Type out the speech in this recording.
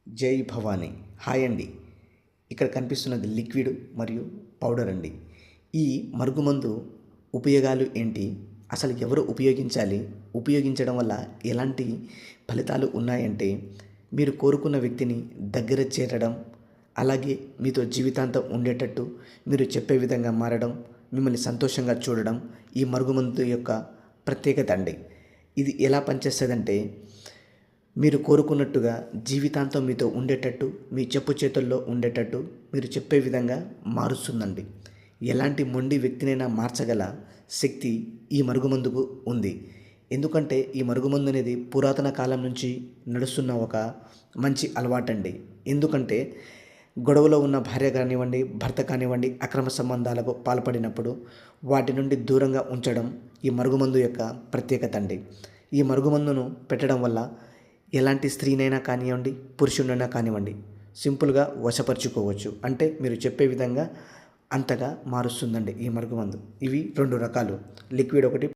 జై భవానీ. హాయ్ అండి. ఇక్కడ కనిపిస్తున్నది లిక్విడ్ మరియు పౌడర్ అండి. ఈ మరుగుమందు ఉపయోగాలు ఏంటి? అసలు ఎవరు ఉపయోగించాలి? ఉపయోగించడం వల్ల ఎలాంటి ఫలితాలు ఉన్నాయంటే, మీరు కోరుకున్న వ్యక్తిని దగ్గర చేరడం, అలాగే మీతో జీవితాంతం ఉండేటట్టు మీరు చెప్పే విధంగా మారడం, మిమ్మల్ని సంతోషంగా చూడడం ఈ మరుగుమందు యొక్క ప్రత్యేకత అండి. ఇది ఎలా పనిచేస్తుందంటే, మీరు కోరుకున్నట్టుగా జీవితాంతం మీతో ఉండేటట్టు, మీ చెప్పు చేతుల్లో ఉండేటట్టు మీరు చెప్పే విధంగా మారుస్తుందండి. ఎలాంటి మొండి వ్యక్తినైనా మార్చగల శక్తి ఈ మరుగుమందుకు ఉంది. ఎందుకంటే ఈ మరుగుమందు అనేది పురాతన కాలం నుంచి నడుస్తున్న ఒక మంచి అలవాటండి. ఎందుకంటే గొడవలో ఉన్న భార్య కానివ్వండి, భర్త కానివ్వండి, అక్రమ సంబంధాలకు పాల్పడినప్పుడు వాటి నుండి దూరంగా ఉంచడం ఈ మరుగుమందు యొక్క ప్రత్యేకత అండి. ఈ మరుగుమందును పెట్టడం వల్ల ఎలాంటి స్త్రీనైనా కానివ్వండి, పురుషుడినైనా కానివ్వండి సింపుల్గా వశపరుచుకోవచ్చు. అంటే మీరు చెప్పే విధంగా అంతగా మారుస్తుందండి ఈ మరుగుమందు. ఇవి 2 రకాలు, లిక్విడ్ ఒకటి,